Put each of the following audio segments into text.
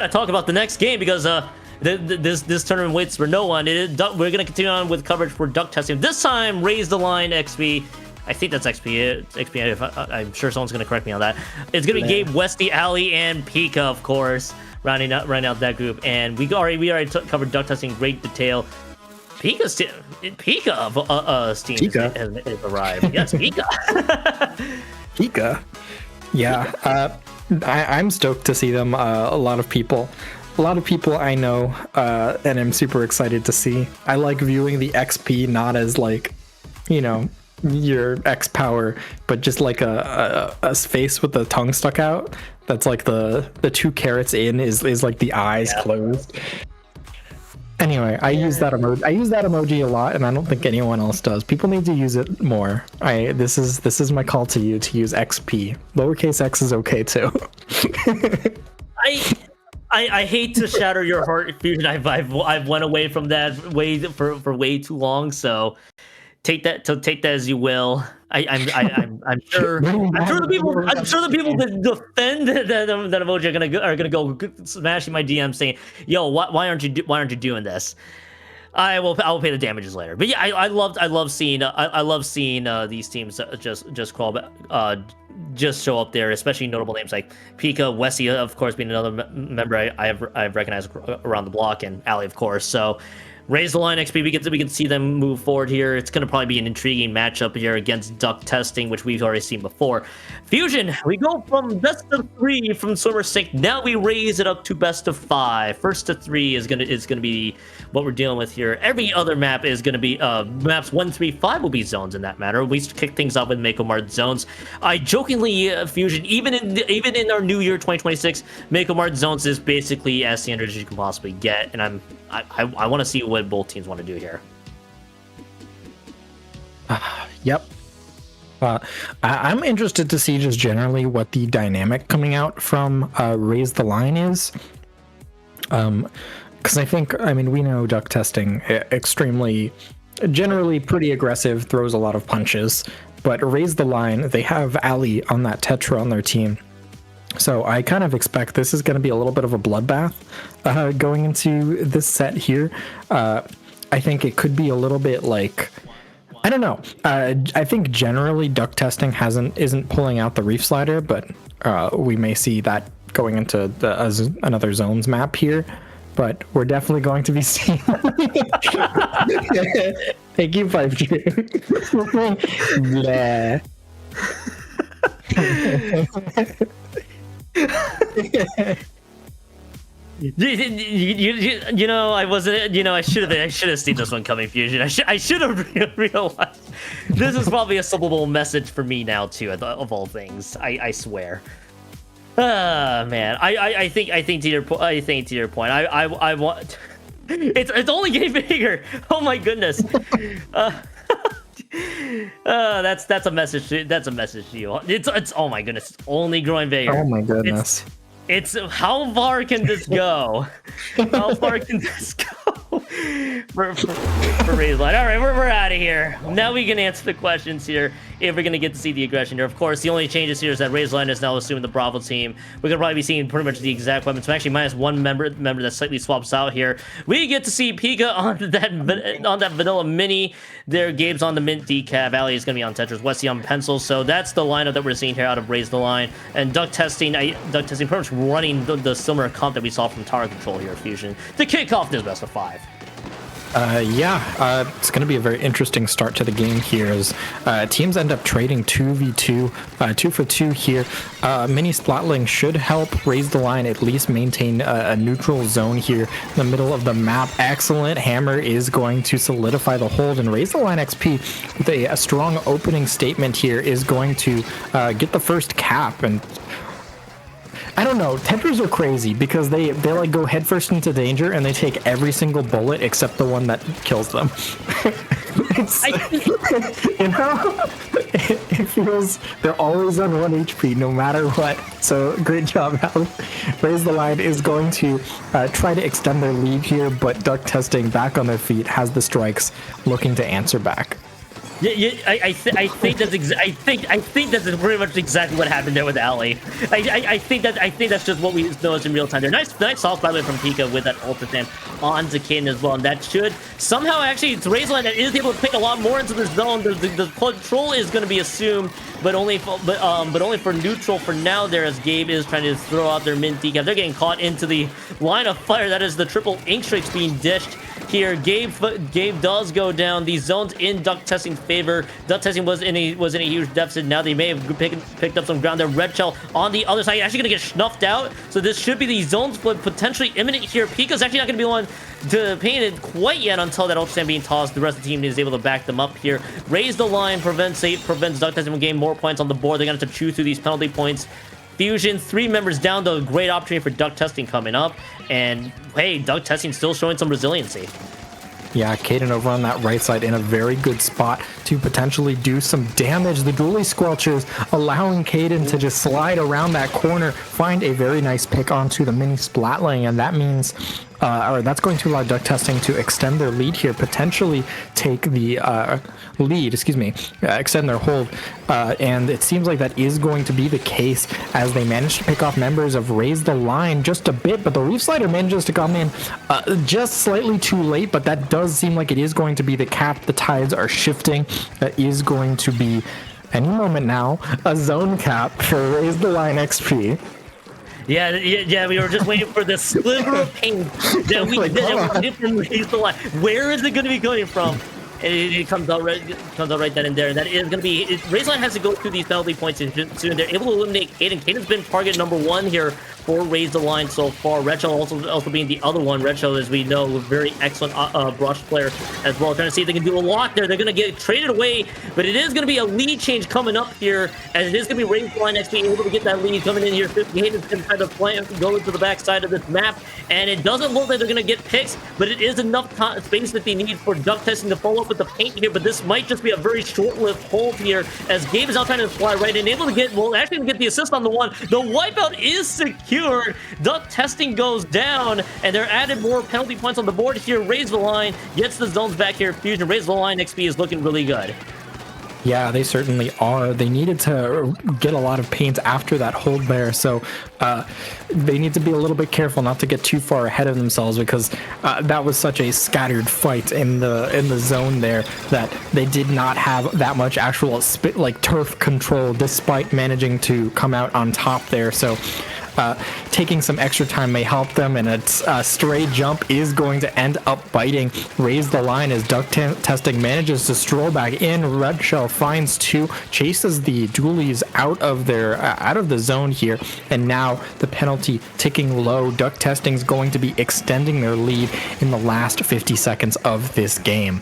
I talk about the next game because this tournament waits for no one. We're gonna continue on with coverage for duck testing. This time, Raise the Line XP. I think that's XP. XP. I'm sure someone's gonna correct me on that. It's gonna be Gabe, Westy, Ali, and Pika, of course, rounding out that group. And we already covered duck testing in great detail. Pika of Steam has arrived. Yes, Pika. Pika. Yeah. I'm stoked to see them. A lot of people I know, and I'm super excited to see. I like viewing the XP not as like, your X power, but just like a face with the tongue stuck out. That's like the 2 carrots in is like the eyes closed. Anyway, I use that emoji a lot, and I don't think anyone else does. People need to use it more. This is my call to you to use XP. Lowercase x is okay too. I hate to shatter your heart, Fusion. I've went away from that for way too long. So take that as you will. I'm sure the people that defend that emoji are gonna go smashing my DM saying, "Yo, why aren't you doing this?" I will pay the damages later. But yeah, I love seeing these teams just show up there, especially notable names like Pika, Westy, of course, being another member I've recognized around the block, and Ali, of course. So Raise the Line XP, we can see them move forward here. It's going to probably be an intriguing matchup here against duck testing, which we've already seen before. Fusion, we go from best of 3 from Swimmer Sync. Now we raise it up to best of 5. First to 3 is gonna be what we're dealing with here. Every other map is gonna be maps 1, 3, 5 will be zones in that matter. We kick things off with Mako Mart zones. I jokingly, Fusion, even in our new year 2026, Mako Mart zones is basically as standard as you can possibly get, and I want to see what both teams want to do here. Yep. I'm interested to see just generally what the dynamic coming out from Raise the Line is. Because we know duck testing generally pretty aggressive, throws a lot of punches, but Raise the Line, they have Ali on that Tetra on their team. So I kind of expect this is going to be a little bit of a bloodbath going into this set here. I think it could be a little bit like, I don't know. I think generally duck testing isn't pulling out the reef slider, but we may see that going into another zones map here. But we're definitely going to be seeing. Thank you, 5G. I should have seen this one coming, Fusion. I should have realized this is probably a subliminal message for me now too, of all things. I swear. Man, I think to your point, I want it's only getting bigger. Oh my goodness. That's a message to you. It's oh my goodness, it's only growing bigger. Oh my goodness. It's how far can this go? How far can this go for Raise Line? All right, we're out of here. Now we can answer the questions here if we're gonna get to see the aggression here. Of course, the only changes here is that Raise Line is now assuming the Bravo team. We're gonna probably be seeing pretty much the exact weapons. So actually, minus 1 member that slightly swaps out here. We get to see Pika on that vanilla mini. There, Gabe's on the mint decaf. Ali is gonna be on Tetris. Westy on pencil. So that's the lineup that we're seeing here out of Raise the Line. And duck testing pretty much running the similar comp that we saw from Tower Control here, Fusion, to kick off this best of 5. It's going to be a very interesting start to the game here as teams end up trading 2v2, 2 for 2 here. Mini Splatling should help Raise the Line at least maintain a neutral zone here in the middle of the map. Excellent. Hammer is going to solidify the hold, and Raise the Line XP with a strong opening statement here is going to get the first cap. And I don't know, Tetras are crazy because they like go headfirst into danger and they take every single bullet except the one that kills them. It feels they're always on 1 HP no matter what. So great job, Ali. Raise the Line is going to try to extend their lead here, but duck testing back on their feet has the strikes looking to answer back. I think I think that's pretty much exactly what happened there with Ali. I think that's just what we noticed in real time there. Nice sauce by the way from Pika with that ultra fan onto Kaden as well, and that should somehow actually it's Razorline that is able to pick a lot more into the zone. The control is going to be assumed, but only for neutral for now there, as Gabe is trying to throw out their min decap. They're getting caught into the line of fire. That is the triple ink streaks being dished here. Gabe does go down. These zones in duck testing favor. Duck testing was in a huge deficit. Now they may have picked up some ground there. Red Shell on the other side actually going to get snuffed out. So this should be the zone split potentially imminent here. Pika's actually not going to be one to paint it quite yet until that ultra sand being tossed. The rest of the team is able to back them up here. Raise the line, prevents duck testing from getting more points on the board. They're going to have to chew through these penalty points. Fusion, 3 members down, though. Great opportunity for duck testing coming up. And hey, duck testing still showing some resiliency. Yeah, Kaden over on that right side in a very good spot to potentially do some damage. The Dually Squelchers allowing Kaden to just slide around that corner, find a very nice pick onto the mini Splatling, and that means or that's going to allow duck testing to extend their lead here, potentially take the lead, extend their hold, and it seems like that is going to be the case as they manage to pick off members of Raise the Line just a bit, but the Reef Slider manages to come in just slightly too late, but that does seem like it is going to be the cap. The tides are shifting. That is going to be, any moment now, a zone cap for Raise the Line XP. Yeah, we were just waiting for the sliver of pain that we did from Raise the Line. Where is it going to be coming from? It comes out right then and there. And that is going to be... Raise the Line has to go through these penalty points soon. They're able to eliminate Kaden. Kaden's been target number 1 here for Raise the Line so far. Red Shell also being the other one. Red Shell, as we know, a very excellent brush player as well. Trying to see if they can do a lot there. They're going to get traded away, but it is going to be a lead change coming up here, as it is going to be Raise the Line XP able to get that lead coming in here. Kaden's going to try to go into the backside of this map, and it doesn't look like they're going to get picks, but it is enough space that they need for duck testing to follow up with the paint here. But this might just be a very short-lived hold here, as Gabe is out trying to fly right in, able to get, well, actually to get the assist on the one. The wipeout is secured. Duck testing goes down, and they're added more penalty points on the board here. Raise the Line gets the zones back here. Fusion, Raise the Line XP is looking really good. Yeah, they certainly are. They needed to get a lot of paint after that hold there, so they need to be a little bit careful not to get too far ahead of themselves, because that was such a scattered fight in the zone there that they did not have that much actual turf control, despite managing to come out on top there. So taking some extra time may help them, and a stray jump is going to end up biting. Raise the Line as duck testing manages to stroll back in. Red Shell finds 2, chases the dualies out of the zone here, and now the penalty ticking low. Duck testing is going to be extending their lead in the last 50 seconds of this game.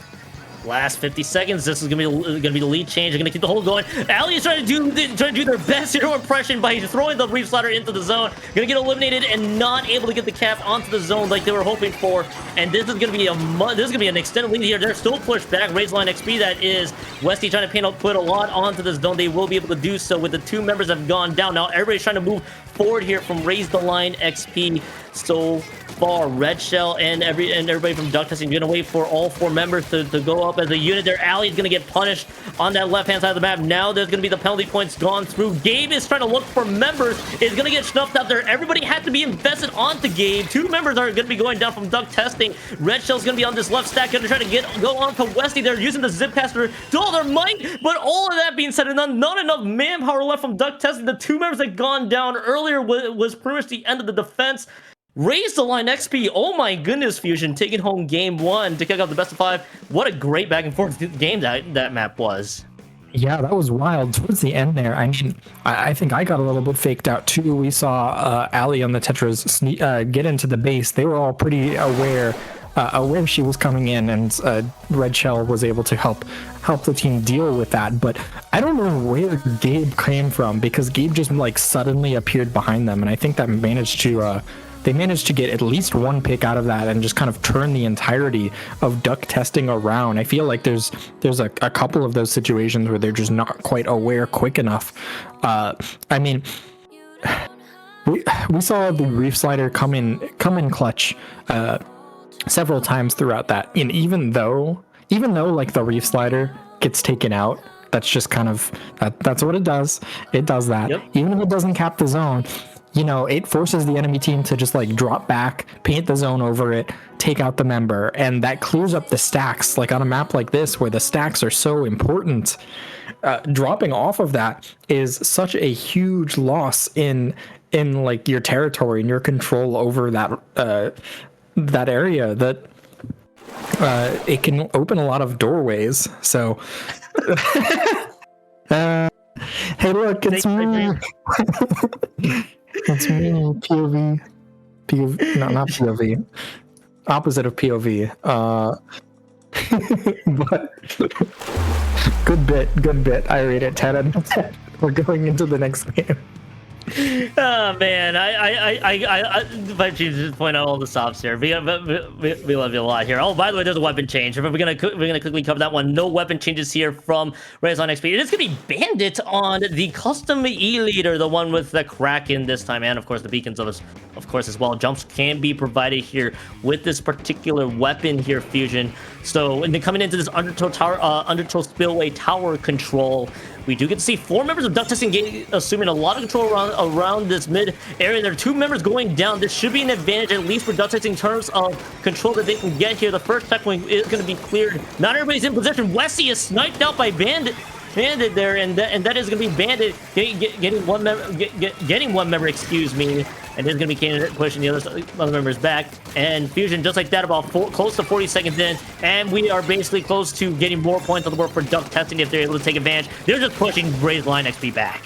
Last 50 seconds. This is gonna be the lead change. They're gonna keep the hold going. Ali is trying to do their best hero impression by throwing the Reef Slider into the zone. Gonna get eliminated and not able to get the cap onto the zone like they were hoping for. And this is gonna be an extended lead here. They're still pushed back. Raise Line XP, that is. Westy trying to put a lot onto this zone. They will be able to do so with the 2 members have gone down. Now everybody's trying to move forward here from Raise the Line XP. So far, Red Shell and everybody from duck testing gonna wait for all 4 members to go up as a unit there. Ali is gonna get punished on that left hand side of the map. Now there's gonna be the penalty points gone through. Gabe is trying to look for members, is gonna get snuffed out there. Everybody had to be invested onto Gabe. 2 members are gonna be going down from duck testing. Red Shell's gonna be on this left stack, gonna try to go on to Westy. They're using the zip caster to all their might, but all of that being said and done, not enough manpower left from duck testing. The 2 members that gone down earlier was pretty much the end of the defense. Raise the Line XP. Oh my goodness, Fusion taking home game 1 to kick off the best of 5. What a great back and forth game that map was. Yeah, that was wild towards the end there. I mean, I think I got a little bit faked out too. We saw Ali on the Tetras get into the base. They were all pretty aware she was coming in, and Red Shell was able to help the team deal with that. But I don't know where Gabe came from, because Gabe just suddenly appeared behind them, and I think that they managed to get at least 1 pick out of that and just kind of turn the entirety of duck testing around. I feel like there's a couple of those situations where they're just not quite aware quick enough. I mean, we saw the Reef Slider come in clutch several times throughout that, and even though the Reef Slider gets taken out. That's just kind of that's what it does. It does that. Yep. Even if it doesn't cap the zone, you know, it forces the enemy team to just like drop back, paint the zone over it, take out the member, and that clears up the stacks. Like on a map like this where the stacks are so important, dropping off of that is such a huge loss in like your territory and your control over that area that it can open a lot of doorways. So hey, look, it's me. It's me, POV. No, not POV. Opposite of POV. But good bit. I rate it 10 out of 10. We're going into the next game. Oh man, if I choose to point out all the stops here, we love you a lot here. Oh, by the way, there's a weapon change. We're gonna quickly cover that one. No weapon changes here from Raison XP. It is gonna be Bandit on the custom E leader, the one with the Kraken this time, and of course the beacons of course as well. Jumps can be provided here with this particular weapon here, Fusion. So, and then coming into this Undertow Spillway Tower control, we do get to see 4 members of Duck Testing assuming a lot of control around this mid area. There are 2 members going down. This should be an advantage, at least for Duck Testing, in terms of control that they can get here. The first checkpoint is going to be cleared. Not everybody's in position. Wesley is sniped out by Bandit there, and that is going to be Bandit getting one member, excuse me. And there's going to be Kanan pushing the other members back. And Fusion, just like that, about close to 40 seconds in. And we are basically close to getting more points on the board for Duck Testing if they're able to take advantage. They're just pushing Raise Line XP back.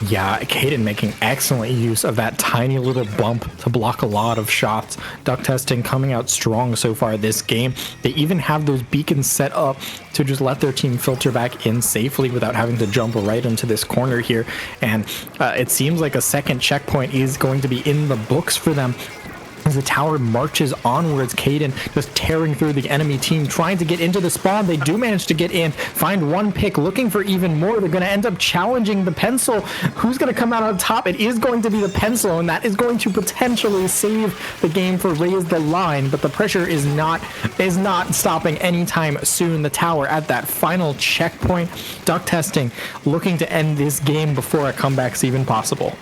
Yeah, Caden making excellent use of that tiny little bump to block a lot of shots. Duck Testing coming out strong so far this game. They even have those beacons set up to just let their team filter back in safely without having to jump right into this corner here. And it seems like a second checkpoint is going to be in the books for them. As the tower marches onwards, Caden just tearing through the enemy team, trying to get into the spawn. They do manage to get in, find one pick, looking for even more. They're going to end up challenging the pencil. Who's going to come out on top? It is going to be the pencil, and that is going to potentially save the game for Raise the Line, but the pressure is not stopping anytime soon. The tower at that final checkpoint. Duck Testing looking to end this game before a comeback's even possible.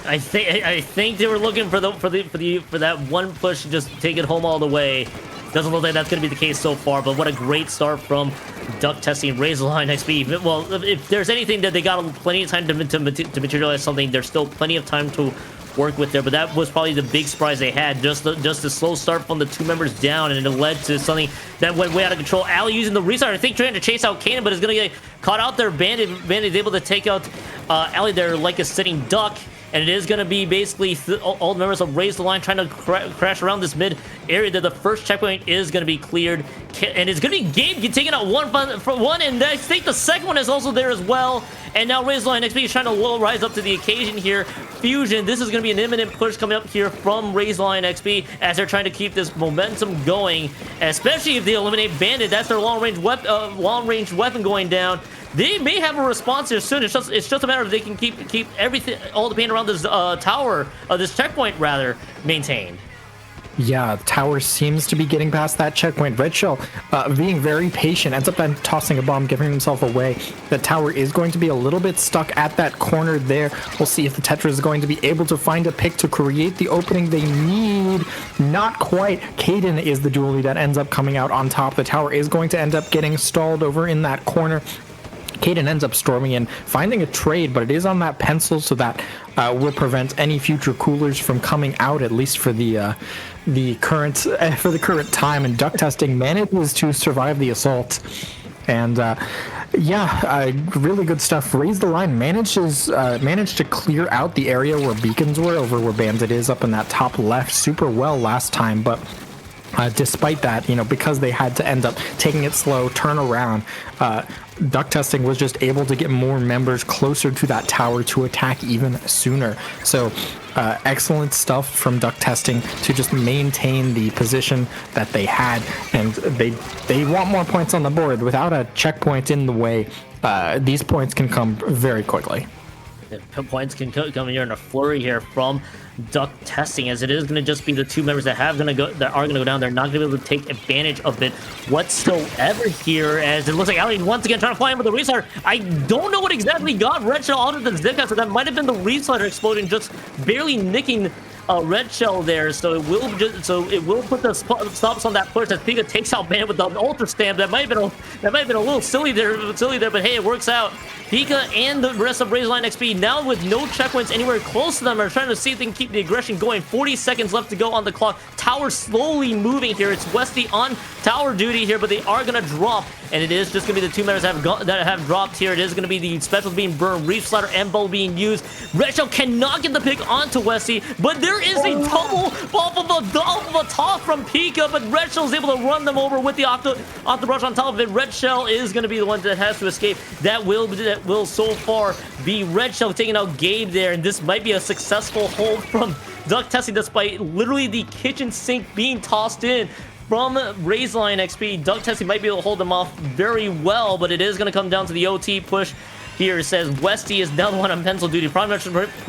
I think they were looking for that one push to just take it home all the way. Doesn't look like that's going to be the case so far, but what a great start from Duck Testing. Raise the Line XP. Well, if there's anything that they got plenty of time to materialize something, there's still plenty of time to work with there, but that was probably the big surprise they had. Just the slow start from the 2 members down, and it led to something that went way out of control. Ali using the restart, I think, trying to chase out Kanan, but is going to get caught out there. Bandit is able to take out Ali there like a sitting duck. And it is going to be basically all the members of Raise the Line trying to crash around this mid area. That the first checkpoint is going to be cleared. And it's going to be Gabe taking out one, and I think the second one is also there as well. And now Raise the Line XP is trying to rise up to the occasion here. Fusion, this is going to be an imminent push coming up here from Raise the Line XP as they're trying to keep this momentum going. Especially if they eliminate Bandit. That's their long-range weapon going down. They may have a response here soon. It's just a matter of they can keep everything, all the paint around this tower, this checkpoint rather, maintained. Yeah, tower seems to be getting past that checkpoint. Red Shell being very patient, ends up then tossing a bomb, giving himself away. The tower is going to be a little bit stuck at that corner there. We'll see if the Tetra is going to be able to find a pick to create the opening they need. Not quite. Caden is the duelie that ends up coming out on top. The tower is going to end up getting stalled over in that corner. Caden ends up storming in, finding a trade, but it is on that pencil, so that will prevent any future coolers from coming out, at least for the current time. And Duck Testing manages to survive the assault. And really good stuff. Raise the Line managed to clear out the area where beacons were, over where Bandit is up in that top left, super well last time, but despite that, because they had to end up taking it slow, turn around, Duck Testing was just able to get more members closer to that tower to attack even sooner. So excellent stuff from Duck Testing to just maintain the position that they had, and they want more points on the board. Without a checkpoint in the way, these points can come very quickly. The points can come here in a flurry here from Duck Testing, as it is going to just be the two members that are going to go down. They're not going to be able to take advantage of it whatsoever here, as it looks like Ali once again trying to fly in with the restarter. I don't know what exactly got Red Shell out of the Zipcat, so that might have been the restarter exploding, just barely nicking Red Shell there, so it will put the stops on that push as Pika takes out Bandit with the Ultra Stamp. That might have been a little silly there, but hey, it works out. Pika and the rest of Razorline XP now with no checkpoints anywhere close to them are trying to see if they can keep the aggression going. 40 seconds left to go on the clock. Tower slowly moving here. It's Westy on tower duty here, but they are going to drop, and it is just going to be the two members that have dropped here. It is going to be the specials being burned, Reef Slider and Bow being used. Red Shell cannot get the pick onto Westy, but there is a double off of a top from Pika, but Red Shell is able to run them over with the Octo Brush on top of it. Red Shell is going to be the one that has to escape. That will so far be Red Shell taking out Gabe there, and this might be a successful hold from Duck Testing despite literally the kitchen sink being tossed in from Razorline XP. Duck Testing might be able to hold them off very well, but it is going to come down to the OT push. Here it says Westy is now the one on pencil duty. Pretty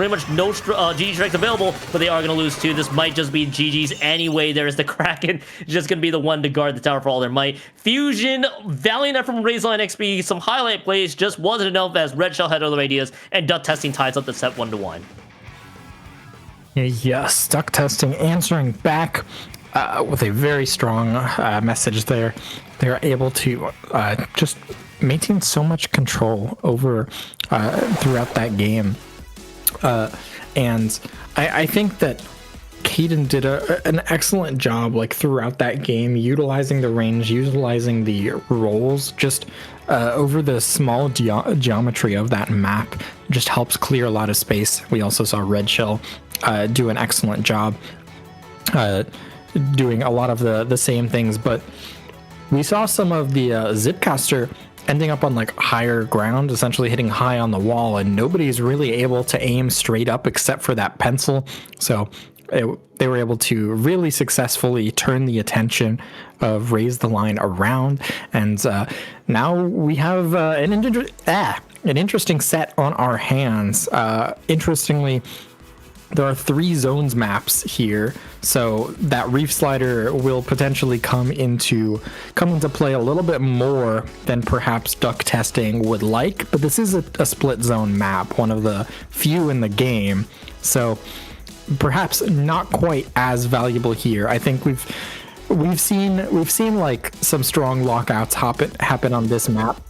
much no GG strikes available, but they are going to lose too. This might just be GG's anyway. There's the Kraken. Just going to be the one to guard the tower for all their might. Fusion, valiant effort from Razorline XP. Some highlight plays just wasn't enough as Red Shell had other ideas, and Duck Testing ties up the set 1-1. Yes, Duck Testing answering back with a very strong message there. They're able to just maintain so much control over throughout that game, and I think that Caden did an excellent job like throughout that game, utilizing the range, utilizing the rolls, just over the small geometry of that map. Just helps clear a lot of space. We also saw Red Shell do an excellent job doing a lot of the same things, but we saw some of the Zipcaster ending up on like higher ground, essentially hitting high on the wall, and nobody's really able to aim straight up except for that pencil. So they were able to really successfully turn the attention of Raise the Line around, and now we have an interesting set on our hands. Interestingly, there are 3 zones maps here, so that Reef Slider will potentially come into play a little bit more than perhaps Duck Testing would like, but this is a split zone map, one of the few in the game, so perhaps not quite as valuable here. I think we've seen like some strong lockouts happen on this map.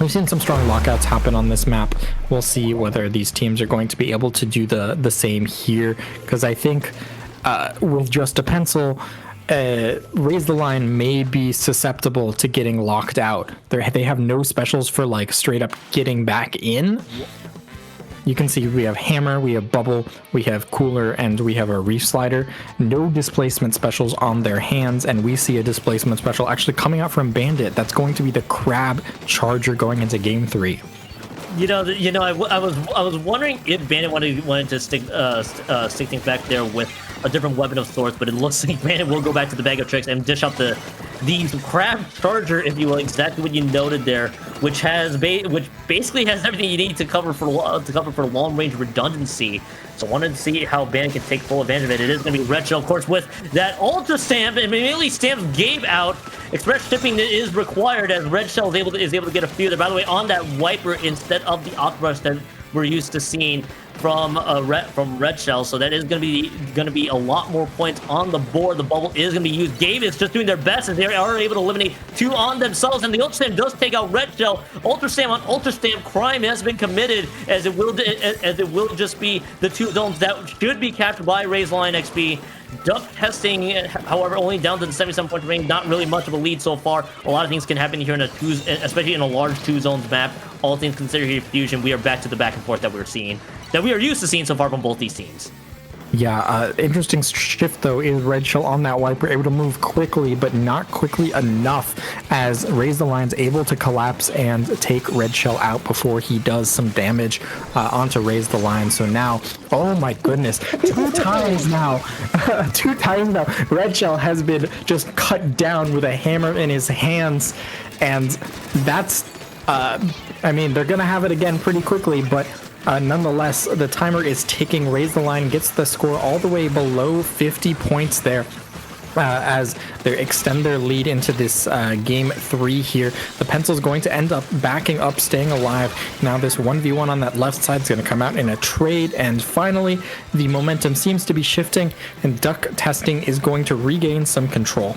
We've seen some strong lockouts happen on this map. We'll see whether these teams are going to be able to do the same here, because I think with just a pencil, Raise the Line may be susceptible to getting locked out. They have no specials for like straight up getting back in. You can see we have Hammer, we have Bubble, we have Cooler, and we have a Reef Slider. No displacement specials on their hands, and we see a displacement special actually coming out from Bandit. That's going to be the Crab Charger going into Game 3. I was wondering if Bandit wanted to stick things back there with a different weapon of sorts, but it looks like Bandit will go back to the bag of tricks and dish out the Crab Charger, if you will, exactly what you noted there, which basically has everything you need to cover for long range redundancy. So I wanted to see how Bandit can take full advantage of it. It is going to be Red Shell, of course, with that Ultra Stamp. It immediately stamps Gabe out. Express shipping is required as Red Shell is able to get a few there. By the way, on that Wiper instead of the Octobrush that we're used to seeing from Red Shell, so that is going to be a lot more points on the board. The bubble is going to be used. Gabe is just doing their best as they are able to eliminate 2 on themselves, and the Ultra Stamp does take out Red Shell. Ultra Stamp on Ultra Stamp crime has been committed, as it will just be the 2 zones that should be captured by Razorline XP. Duck Testing, however, only down to the 77-point range. Not really much of a lead so far. A lot of things can happen here especially in a large 2 zones map. All things considered here, Fusion, we are back to the back and forth that we are used to seeing so far from both these teams. Yeah, interesting shift though is Red Shell on that Wiper, able to move quickly, but not quickly enough, as Raise the Line's able to collapse and take Red Shell out before he does some damage onto Raise the Line. So now, oh my goodness, 2 times now, Red Shell has been just cut down with a hammer in his hands, and that's, I mean, they're gonna have it again pretty quickly, but Nonetheless, the timer is ticking. Raise the Line gets the score all the way below 50 points there. As they extend their lead into this game 3 here. The Pencil's going to end up backing up, staying alive. Now this 1v1 on that left side is going to come out in a trade, and finally the momentum seems to be shifting, and Duck Testing is going to regain some control.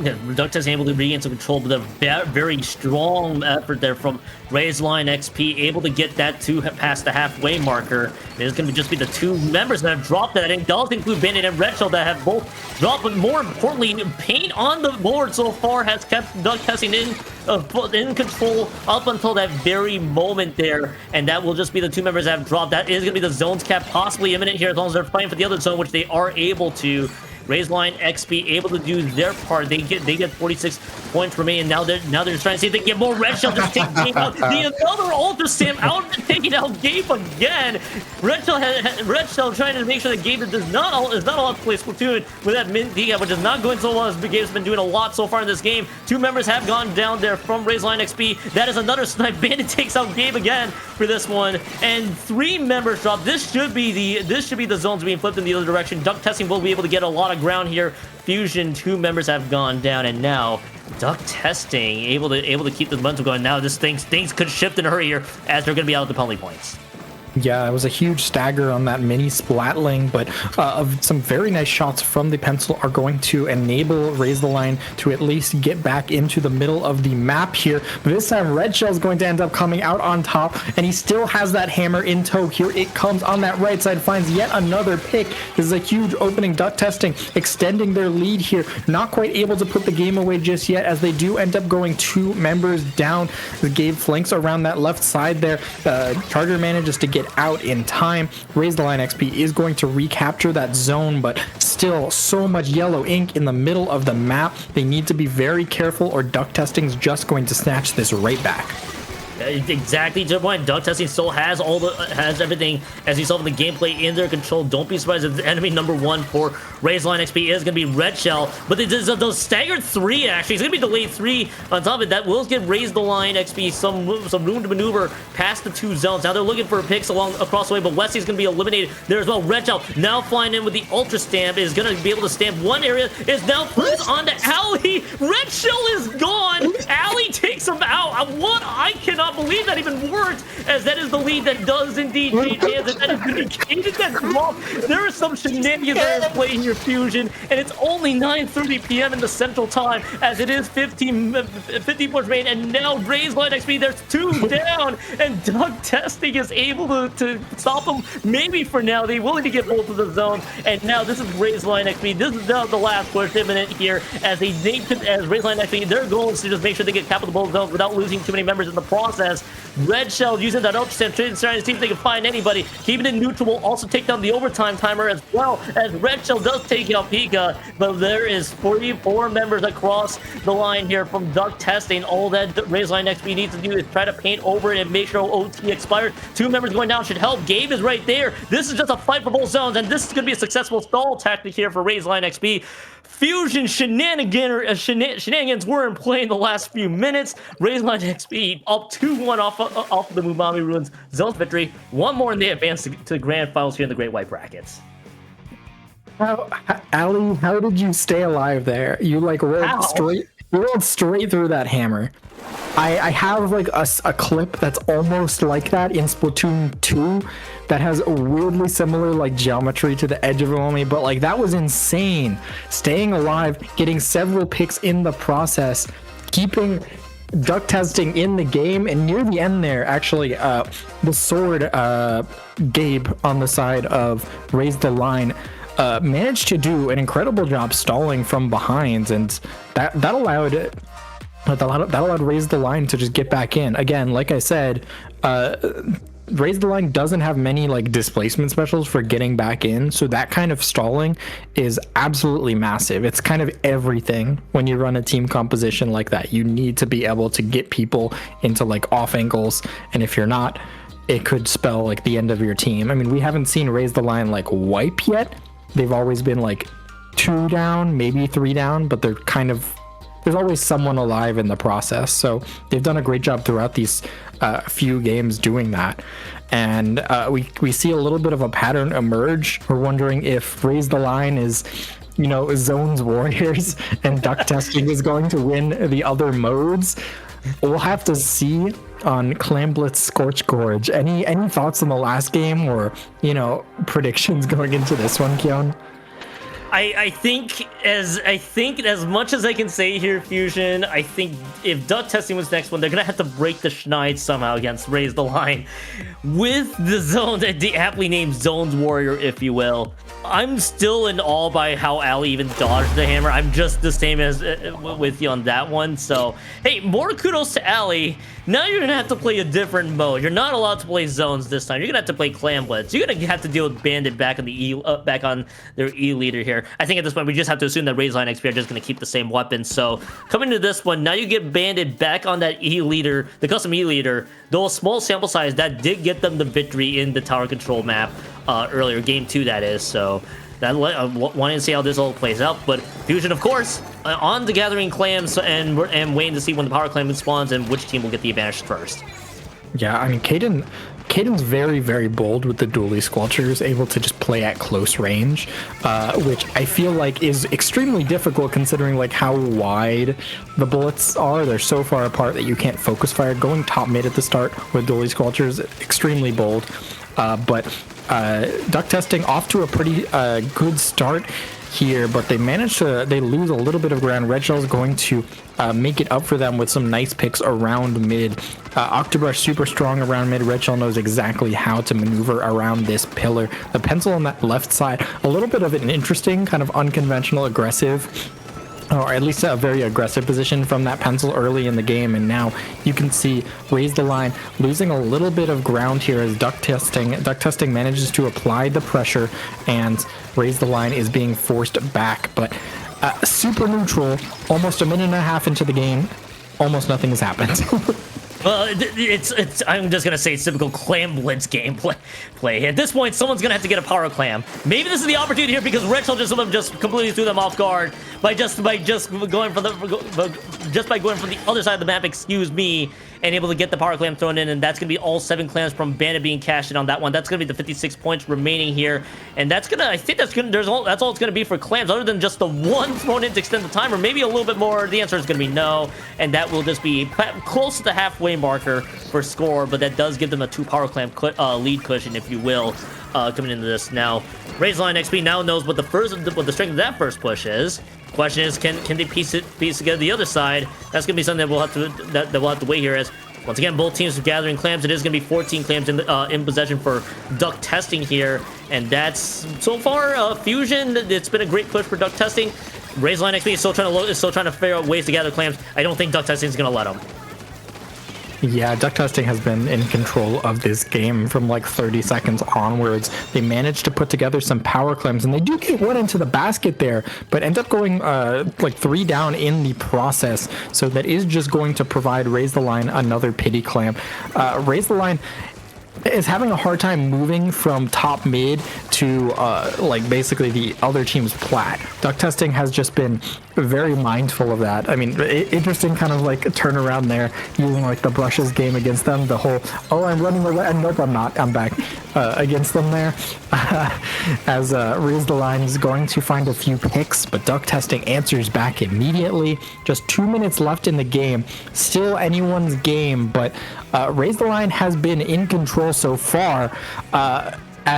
Yeah, Duck Testing able to regain some control, but a very strong effort there from Raise Line XP, able to get that past the halfway marker. It's going to just be the 2 members that have dropped that, and it does include Bandit and Red Shell that have both dropped, but more importantly, Paint on the board so far has kept Duck Testing in control up until that very moment there, and that will just be the 2 members that have dropped. That is going to be the zones cap possibly imminent here as long as they're fighting for the other zone, which they are able to. Raise Line XP able to do their part. They get 46 points remaining. Now they're just trying to see if they can get more. Red Shell just take Gabe out. Another Ultra Slam out, taking out Gabe again. Red Shell trying to make sure that Gabe is not allowed to play Splatoon with that Mint Diga, which is not going so well, as Gabe's been doing a lot so far in this game. 2 members have gone down there from Raise Line XP. That is another snipe. Bandit takes out Gabe again for this one, and 3 members drop. This should be the zones being flipped in the other direction. Duck Testing will be able to get a lot of ground here. Fusion, 2 members have gone down, and now Duck Testing able to keep the momentum going. Now this things could shift in a hurry here, as they're going to be out of the penalty points. Yeah, it was a huge stagger on that mini Splatling, but some very nice shots from the Pencil are going to enable Raise the Line to at least get back into the middle of the map here. But this time, Red Shell is going to end up coming out on top, and he still has that hammer in tow. Here it comes on that right side, finds yet another pick. This is a huge opening. Duck Testing extending their lead here. Not quite able to put the game away just yet, as they do end up going 2 members down. The Gabe flanks around that left side there. Charger manages to get out in time. Raise the Line XP is going to recapture that zone, but still so much yellow ink in the middle of the map. They need to be very careful, or Duck Testing's just going to snatch this right back. Exactly to the point. Duck Testing still has everything, as you saw from the gameplay, in their control. Don't be surprised if enemy number 1 for Raise Line XP is going to be Red Shell, but those staggered 3 actually. It's going to be delayed 3 on top of it. That will give Raise the Line XP some room to maneuver past the 2 zones. Now they're looking for picks across the way, but Wesley's going to be eliminated there as well. Red Shell now flying in with the Ultra Stamp, is going to be able to stamp one area, is now flipped onto Alley. Red Shell is gone. Alley takes him out. What? I cannot believe that even worked, as that is the lead that does indeed change hands, and that is indicated that wrong. There are some shenanigans that are playing here, Fusion, and it's only 9:30 p.m. in the Central Time, as it is 15 points remaining, and now Raise Line XP, there's 2 down, and Duck Testing is able to stop them, maybe for now. They're willing to get both of the zones, and now this is Raise Line XP. This is now the last push imminent here, as Raise Line XP, their goal is to just make sure they get capital both zones without losing too many members in the process. Red Shell using that Ultra Stamp, trying to see if they can find anybody. Keeping it neutral will also take down the overtime timer, as well as Red Shell does take out Pika. But there is 44 members across the line here from Duck Testing. All that Raise Line XP needs to do is try to paint over it and make sure OT expires. 2 members going down should help. Gabe is right there. This is just a fight for both zones, and this is going to be a successful stall tactic here for Raise Line XP. Fusion shenanigans were in play in the last few minutes. Raise Line XP up 2-1 off the Mumami Ruins. Zones victory. 1 more, and they advance to the grand finals here in the Great White Brackets. Ali, how did you stay alive there? You rolled straight through that hammer. I have a clip that's almost like that in Splatoon 2 that has a weirdly similar geometry to the edge of Mumami, but that was insane. Staying alive, getting several picks in the process, keeping Duck Testing in the game, and near the end there, actually, the sword Gabe on the side of Raise the Line managed to do an incredible job stalling from behind, and that allowed Raise the Line to just get back in. Again, like I said, Raise the Line doesn't have many displacement specials for getting back in, so that kind of stalling is absolutely massive. It's kind of everything when you run a team composition like that. You need to be able to get people into off angles, and if you're not, it could spell the end of your team. I mean, we haven't seen Raise the Line wipe yet. They've always been 2 down, maybe 3 down, but they're kind of, there's always someone alive in the process. So they've done a great job throughout these few games doing that. and we see a little bit of a pattern emerge. We're wondering if Raise the Line is, you know, Zones Warriors and Duck Testing is going to win the other modes. We'll have to see on Clam Blitz Scorch Gorge. Any thoughts on the last game, or, you know, predictions going into this one, Keon? I think as much as I can say here, Fusion, I think if Duck Testing was next one, they're gonna have to break the schneid somehow against Raise the Line with the zone, the aptly named Zones Warrior, if you will. I'm still in awe by how Ali even dodged the hammer. I'm just the same as with you on that one. So hey, more kudos to Ali. Now you're gonna have to play a different mode. You're not allowed to play zones this time. You're gonna have to play Clam Blitz. You're gonna have to deal with Bandit back on the back on their E leader here. I think at this point we just have to assume that Raise Line XP are just gonna keep the same weapons. So coming to this one, now you get Bandit back on that E leader, the custom E leader. Though a small sample size, that did get them the victory in the tower control map earlier, game 2 that is. So that wanting to see how this all plays out. But Fusion, of course, on the gathering clams and waiting to see when the power clam spawns and which team will get the advantage first. Yeah, I mean, Caden's very, very bold with the dually squelchers, able to just play at close range, which I feel like is extremely difficult considering like how wide the bullets are. They're so far apart that you can't focus fire. Going top mid at the start with dually squelchers, extremely bold. But Duck Testing off to a pretty good start here, but they lose a little bit of ground. Red Shell's going to make it up for them with some nice picks around mid. Octobrush super strong around mid. Red Shell knows exactly how to maneuver around this pillar. The pencil on that left side, a little bit of an interesting kind of unconventional aggressive, or at least a very aggressive position from that pencil early in the game. And now you can see Raise the Line losing a little bit of ground here as Duck Testing manages to apply the pressure, and Raise the Line is being forced back. But super neutral, almost a minute and a half into the game, almost nothing has happened. Well, it's. I'm just gonna say it's typical Clam Blitz gameplay. At this point, someone's gonna have to get a power clam. Maybe this is the opportunity here because Red Shell just completely threw them off guard by going from the other side of the map. Excuse me, and able to get the power clam thrown in, and that's gonna be all 7 clams from Bandit being cashed in on that one. That's gonna be the 56 points remaining here, and that's gonna. I think that's gonna. That's all it's gonna be for clams, other than just the one thrown in to extend the time, or maybe a little bit more. The answer is gonna be no, and that will just be close to the halfway marker for score, but that does give them a 2 power clam lead cushion, if you will, coming into this. Now, Raise Line XP now knows what the strength of that first push is. Question is, can they piece together the other side? That's gonna be something that we'll have to wait here. As once again, both teams are gathering clams. It is gonna be 14 clams in possession for Duck Testing here, and that's so far Fusion. It's been a great push for Duck Testing. Raise Line XP is still trying to figure out ways to gather clams. I don't think Duck Testing is gonna let them. Yeah, Duck Testing has been in control of this game from like 30 seconds onwards. They managed to put together some power clams, and they do get one into the basket there, but end up going like 3 down in the process. So that is just going to provide Raise the Line another pity clam. Raise the Line is having a hard time moving from top mid to like basically the other team's plat. Duck Testing has just been very mindful of that. I mean, interesting kind of like turnaround there, using like the brushes game against them. The whole, oh, I'm running away, and nope, I'm not, I'm back against them there. As Raise the Line is going to find a few picks, but Duck Testing answers back immediately. Just 2 minutes left in the game, still anyone's game, but Raise the Line has been in control so far. Duck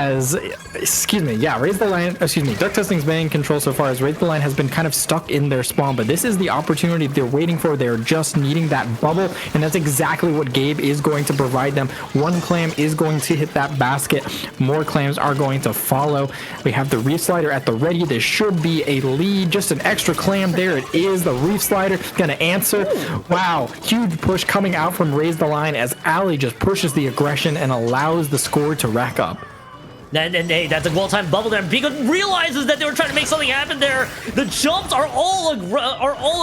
Testing's been in control so far, as Raise the Line has been kind of stuck in their spawn, but this is the opportunity they're waiting for. They're just needing that bubble, and that's exactly what Gabe is going to provide them. 1 clam is going to hit that basket. More clams are going to follow. We have the Reef Slider at the ready. There should be a lead, just an extra clam. There it is. The Reef Slider gonna answer. Wow, huge push coming out from Raise the Line as Ali just pushes the aggression and allows the score to rack up. And hey, that's a well-timed bubble there. Pika realizes that they were trying to make something happen there. The jumps are all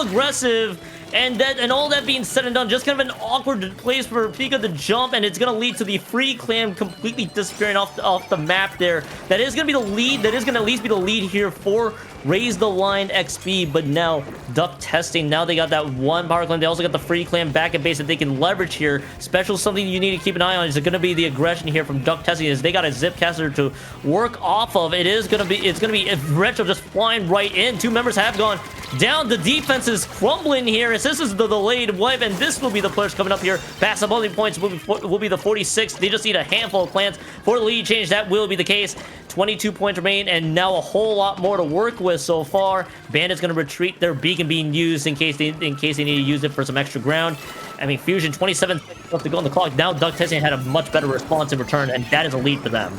aggressive, and all that being said and done, just kind of an awkward place for Pika to jump, and it's gonna lead to the free clam completely disappearing off the map there. That is gonna be the lead. That is gonna at least be the lead here for Raise the Line XP, but now Duck Testing, now they got that one power clan. They also got the free clan back at base that they can leverage here. Special something you need to keep an eye on is going to be the aggression here from Duck Testing, as they got a zip caster to work off of. It's going to be Retro just flying right in. Two members have gone down. The defense is crumbling here, as this is the delayed wipe, and this will be the push coming up here. Pass up only points will be the 46. They just need a handful of clans for the lead change. That will be the case. 22 points remain, and now a whole lot more to work with so far. Bandit's going to retreat. Their beacon being used in case they need to use it for some extra ground. I mean, Fusion, 27 seconds left to go on the clock. Now Duck Testing had a much better response in return, and that is a lead for them.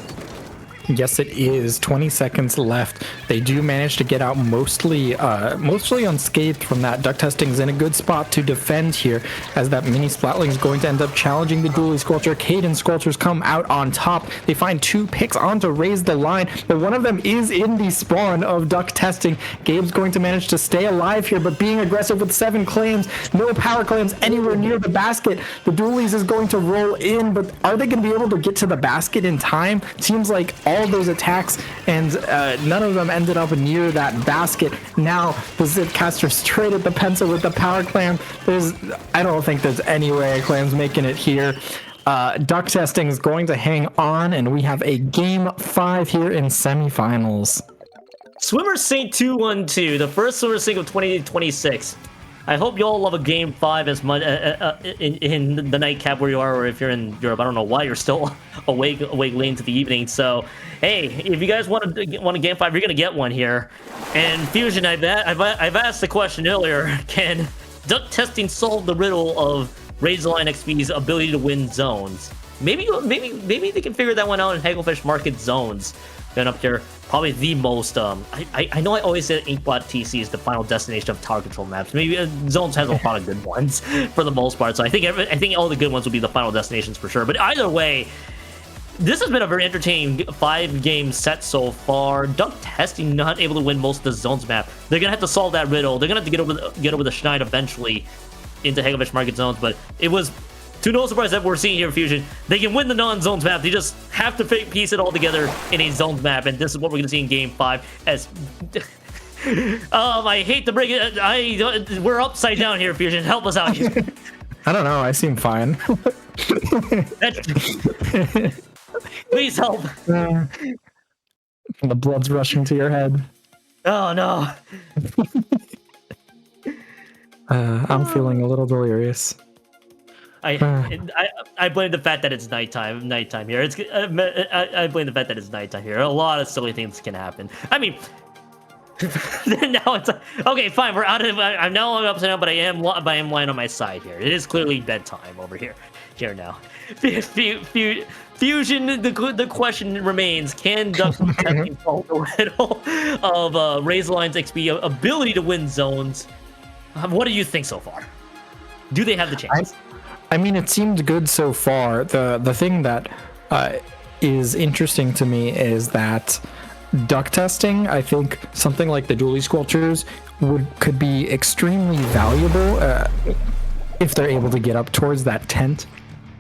Yes, it is. 20 seconds left. They do manage to get out mostly unscathed from that. Duck Testing's in a good spot to defend here, as that mini Splatling is going to end up challenging the Dually Sculpture. Caden Sculptures come out on top. They find two picks on to Raise the Line, but one of them is in the spawn of Duck Testing. Gabe's going to manage to stay alive here, but being aggressive with 7 claims, no power claims anywhere near the basket. The Dualies is going to roll in, but are they going to be able to get to the basket in time? Seems like all those attacks, and none of them ended up near that basket. Now the Zipcaster straight at the pencil with the power clam. I don't think there's any way a clam's making it here. Duck Testing is going to hang on, and we have a game 5 here in semifinals. Swimmer Sync 212, the first Swimmer Sync of 2026. I hope you all love a game 5 as much in the nightcap where you are, or if you're in Europe. I don't know why you're still awake late into the evening. So, hey, if you guys want a game 5, you're gonna get one here. And Fusion, I've asked the question earlier: can Duck Testing solve the riddle of Raise the Line XP's ability to win zones? Maybe they can figure that one out in Hagglefish Market zones. Then up there, probably the most, I know I always say Inkbot TC is the final destination of tower control maps. Maybe Zones has a lot of good ones for the most part, so I think all the good ones will be the final destinations for sure. But either way, this has been a very entertaining 5-game set so far. Duck Testing not able to win most of the zones map. They're gonna have to solve that riddle. They're gonna have to get over the Schneid eventually into Hagglefish Market zones, but it was to no surprise that we're seeing here, Fusion. They can win the non-zones map. They just have to piece it all together in a zones map, and this is what we're going to see in Game 5. As I hate to break it, we're upside down here, Fusion. Help us out here. I don't know. I seem fine. Please help. The blood's rushing to your head. Oh no. I'm feeling a little delirious. I blame the fact that it's nighttime here. I blame the fact that it's nighttime here. A lot of silly things can happen. I mean, now it's okay. Fine, we're out of. I'm now upside down, but I am lying on my side here. It is clearly bedtime over here. Here now, Fusion. The question remains: can Duck Testing solve the riddle of Raise the Line's XP ability to win zones? What do you think so far? Do they have the chance? I mean, it seemed good so far. The thing that is interesting to me is that Duck Testing, I think something like the Dually Sculptures could be extremely valuable if they're able to get up towards that tent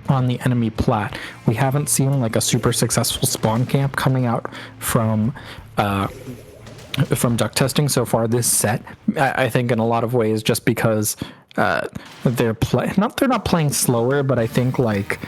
on the enemy plat. We haven't seen like a super successful spawn camp coming out from Duck Testing so far this set. I think in a lot of ways just because they're not playing slower, but I think like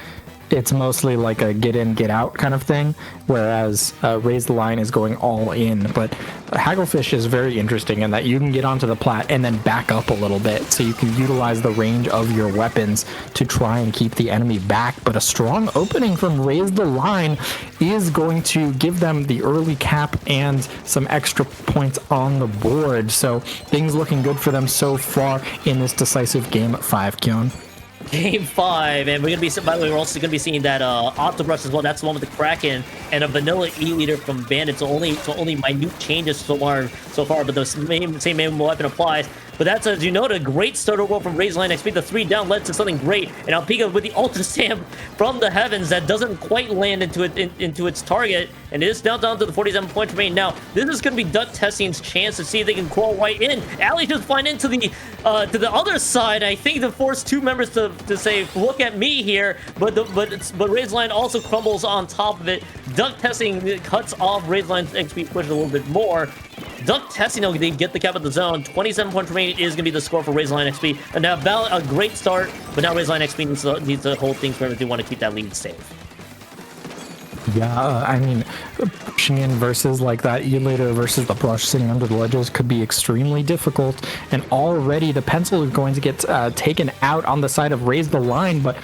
it's mostly like a get in, get out kind of thing, whereas Raise the Line is going all in. But Hagglefish is very interesting in that you can get onto the plat and then back up a little bit, so you can utilize the range of your weapons to try and keep the enemy back. But a strong opening from Raise the Line is going to give them the early cap and some extra points on the board. So things looking good for them so far in this decisive Game 5, Kyon. Game 5, and we're gonna be. By the way, we're also gonna be seeing that Octobrush as well. That's the one with the Kraken and a vanilla E-Leader from Bandit. So only minute changes so far, but the same main weapon applies. But that's, as you know, a great starter roll from Raise the Line XP. The 3 down led to something great, and Alpica with the Ultra Stamp from the heavens that doesn't quite land into its target, and it is now down to the 47 points remain. Now this is going to be Duck Testing's chance to see if they can crawl right in. Ali just flying into the to the other side. I think to force 2 members to say, "Look at me here," but Raise the Line also crumbles on top of it. Duck Testing cuts off Raise the Line's XP push a little bit more. Duck Testing, they get the cap of the zone. 27 points remaining is going to be the score for Razorline XP. And now a great start, but now Razorline XP needs to hold things firm if they want to keep that lead safe. Yeah, I mean, pushing in versus like that E-Later versus the brush sitting under the ledges could be extremely difficult, and already the pencil is going to get taken out on the side of Raise the Line, but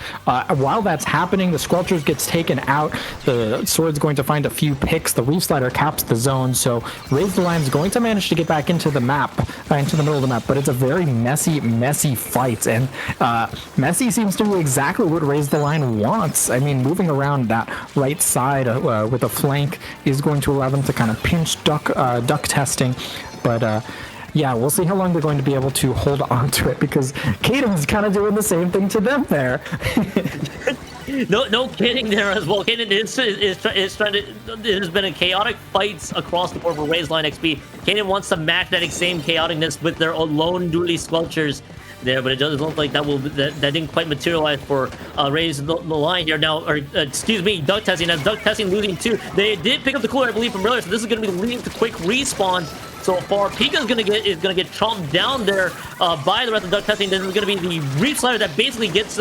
while that's happening, the Squelchers gets taken out, the Sword's going to find a few picks, the Reef Slider caps the zone, so Raise the Line is going to manage to get back into the map, into the middle of the map, but it's a very messy fight, and Messy seems to do exactly what Raise the Line wants. I mean, moving around that right side with a flank is going to allow them to kind of pinch duck testing, but yeah, we'll see how long they're going to be able to hold on to it, because Caden's kind of doing the same thing to them there. No kidding there as well. Kaden is trying to. There's been a chaotic fights across the board for Razeline XP. Kaden wants to match that same chaoticness with their lone dually Squelchers there, but it doesn't look like that didn't quite materialize for Raise the Line here now, or excuse me, Duck Testing. As Duck Testing losing 2, they did pick up the cooler, I believe, from earlier, so this is going to be leading to quick respawn. So far, Pika's gonna get chomped down there by the rest of Duck Testing. This is gonna be the Reef Slider that basically gets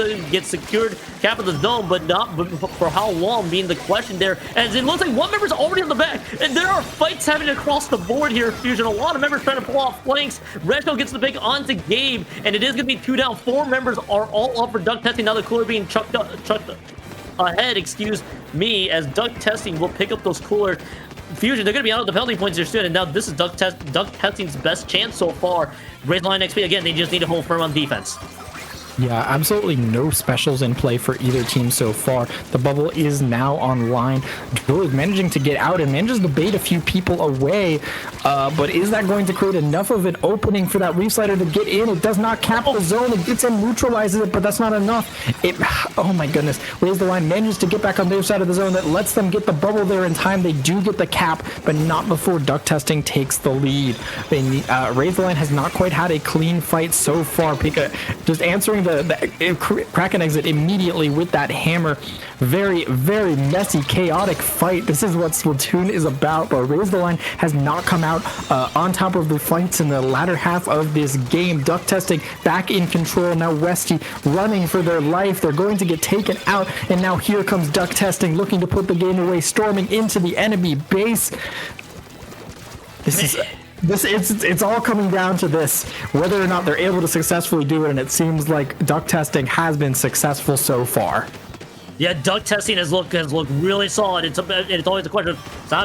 secured cap of the zone, but not for how long being the question there. As it looks like one member's already on the back, and there are fights happening across the board here. Fusion, a lot of members trying to pull off flanks. Retro gets the pick onto Gabe, and it is gonna be 2 down. 4 members are all up for Duck Testing. Now the cooler being chucked ahead, excuse me, as Duck Testing will pick up those cooler. Fusion, they're going to be out of the penalty points here soon, and now this is Duck Testing's best chance so far. Razeline XP, again, they just need to hold firm on defense. Yeah, absolutely no specials in play for either team so far. The bubble is now online. Joe is managing to get out and manages to bait a few people away, but is that going to create enough of an opening for that Reef Slider to get in? It does not cap the zone. It gets in, neutralizes it, but that's not enough. Oh my goodness. Raise the Line manages to get back on their side of the zone. That lets them get the bubble there in time. They do get the cap, but not before Duck Testing takes the lead. Raise the Line has not quite had a clean fight so far. Pika just answering the Kraken exit immediately with that hammer. Very messy, chaotic fight. This is what Splatoon is about, but Raise the Line has not come out on top of the fights in the latter half of this game. Duck Testing back in control. Now Westy running for their life. They're going to get taken out, and now here comes Duck Testing looking to put the game away, storming into the enemy base. It's all coming down to this, whether or not they're able to successfully do it, and it seems like Duck Testing has been successful so far. Yeah, Duck Testing has looked really solid. It's always a question of,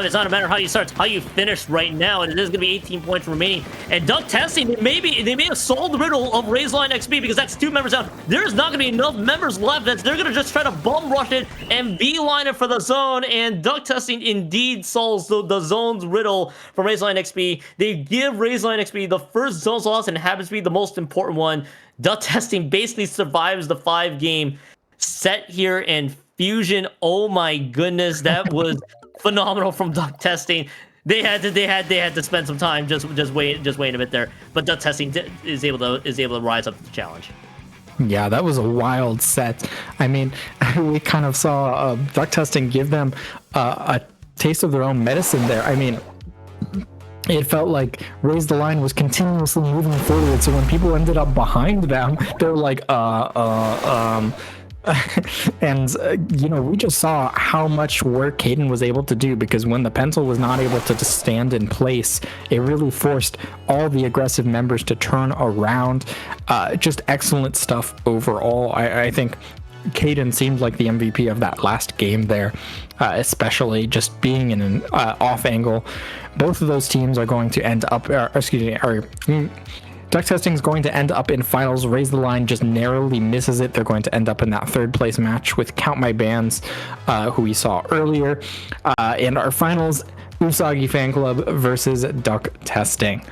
it's not a matter of how you start, it's how you finish right now, and it is going to be 18 points remaining. And Duck Testing, they may have solved the riddle of Razeline XP, because that's 2 members down. There's not going to be enough members left. They're going to just try to bum rush it and beeline it for the zone, and Duck Testing indeed solves the zone's riddle for Razeline XP. They give Razeline XP the first zone's loss, and it happens to be the most important one. Duck Testing basically survives the 5-game set here, and Fusion, oh my goodness, that was phenomenal from Duck Testing. They had to spend some time just waiting a bit there, but Duck Testing is able to rise up to the challenge. Yeah, that was a wild set. I mean, we kind of saw Duck Testing give them a taste of their own medicine there. I mean, it felt like Raise the Line was continuously moving forward, so when people ended up behind them, they were like, and we just saw how much work Caden was able to do, because when the pencil was not able to just stand in place, it really forced all the aggressive members to turn around. Just excellent stuff overall. I think Caden seemed like the MVP of that last game there, especially just being in an off angle. Both of those teams are going to end up, Duck Testing is going to end up in finals. Raise the Line just narrowly misses it. They're going to end up in that 3rd place match with Count My Bands, who we saw earlier. And our finals, Usagi Fan Club versus Duck Testing.